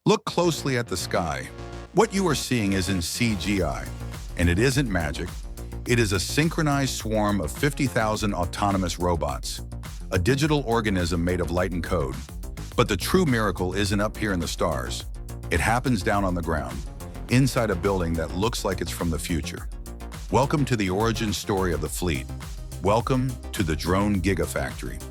Look closely at the sky. What you are seeing isn't CGI, and it isn't magic. It is a synchronized swarm of 50,000 autonomous robots, a digital organism made of light and code. But the true miracle isn't up here in the stars. It happens down on the ground, inside a building that looks like it's from the future. Welcome to the origin story of the fleet. Welcome to the drone Gigafactory.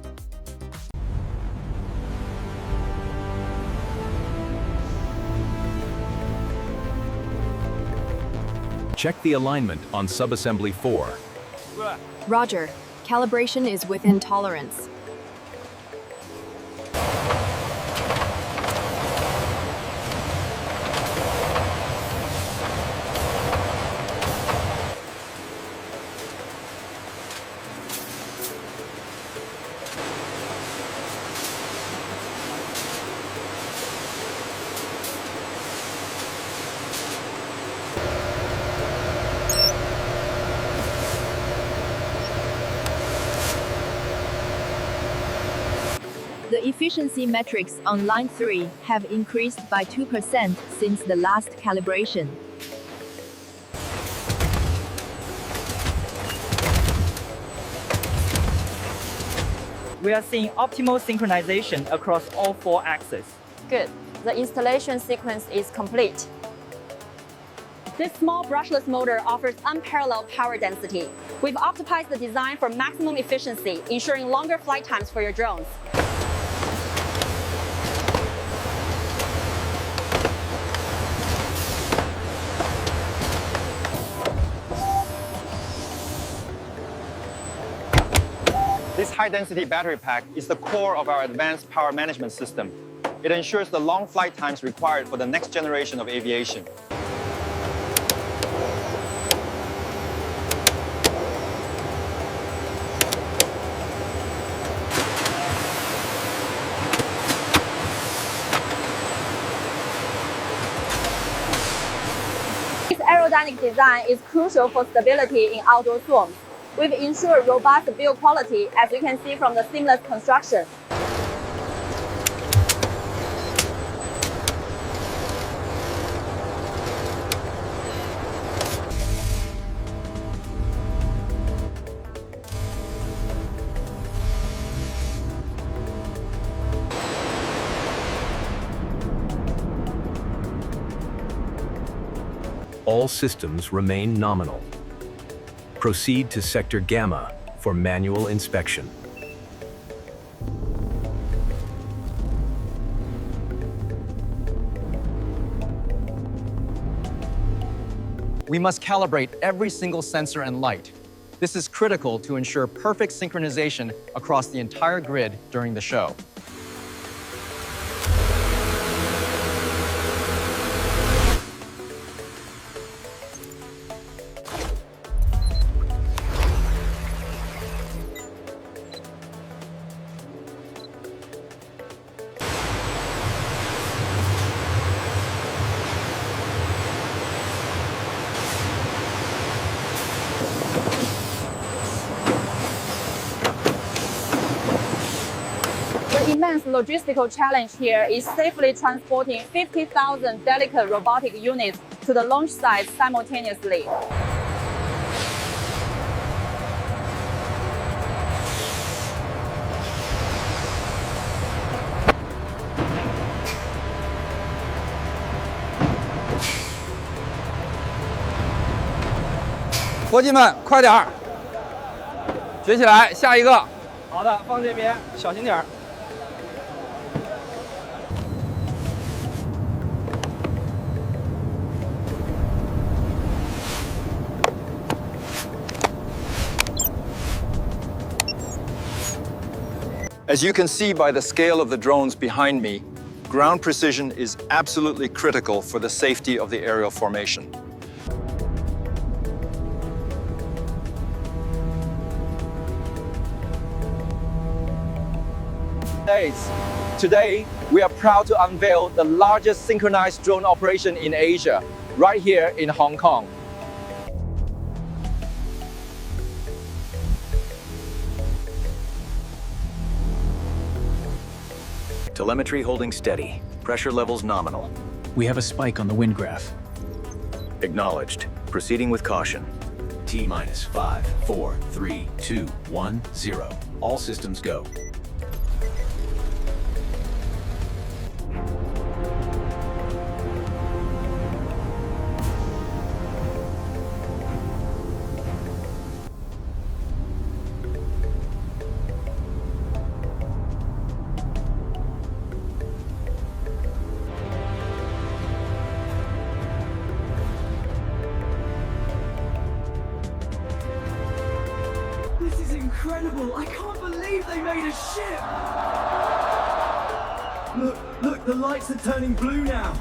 Check the alignment on subassembly 4. Roger. Calibration is within tolerance. The efficiency metrics on line 3 have increased by 2% since the last calibration. We are seeing optimal synchronization across all 4 axes. Good. The installation sequence is complete. This small brushless motor offers unparalleled power density. We've optimized the design for maximum efficiency, ensuring longer flight times for your drones. This high-density battery pack is the core of our advanced power management system. It ensures the long flight times required for the next generation of aviation. This aerodynamic design is crucial for stability in outdoor storms. We've ensured robust build quality, as you can see from the seamless construction. All systems remain nominal. Proceed to Sector Gamma for manual inspection. We must calibrate every single sensor and light. This is critical to ensure perfect synchronization across the entire grid during the show. The immense logistical challenge here is safely transporting 50,000 delicate robotic units to the launch site simultaneously.好的，放这边，小心点儿。As you can see by the scale of the drones behind me, ground precision is absolutely critical for the safety of the aerial formation. Today, we are proud to unveil the largest synchronized drone operation in Asia, right here in Hong Kong. Telemetry holding steady. Pressure levels nominal. We have a spike on the wind graph. Acknowledged. Proceeding with caution. T-minus 5, 4, 3, 2, 1, 0. All systems go. This is incredible! I can't believe they made a ship! Look, the lights are turning blue now!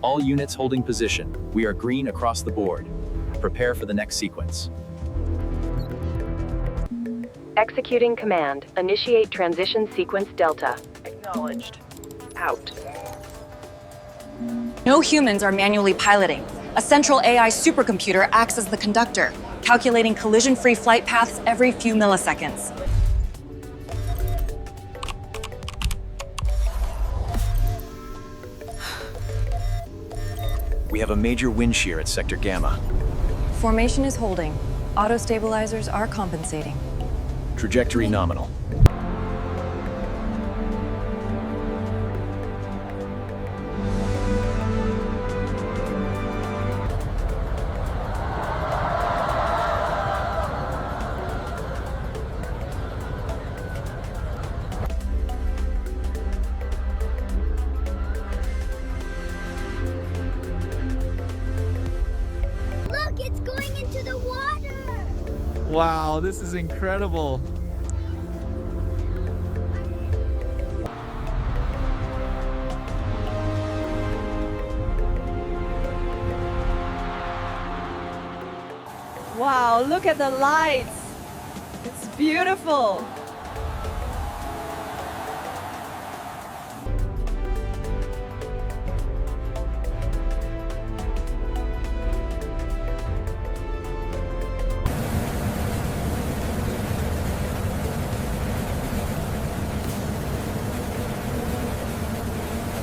All units holding position. We are green across the board. Prepare for the next sequence. Executing command. Initiate transition sequence Delta. Acknowledged. Out. No humans are manually piloting. A central AI supercomputer acts as the conductor, calculating collision-free flight paths every few milliseconds. We have a major wind shear at Sector Gamma. Formation is holding. Auto-stabilizers are compensating. Trajectory nominal. Look, it's going into the water! Wow, this is incredible! Wow, look at the lights! It's beautiful!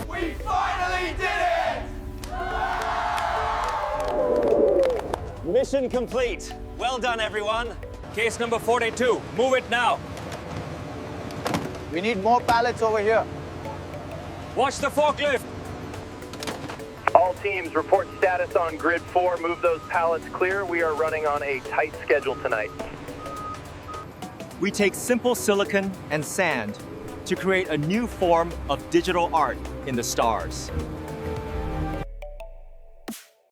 We finally did it! Mission complete. Well done, everyone. Case number 42. Move it now. We need more pallets over here. Watch the forklift. All teams, report status on grid 4. Move those pallets clear. We are running on a tight schedule tonight. We take simple silicon and sand to create a new form of digital art in the stars.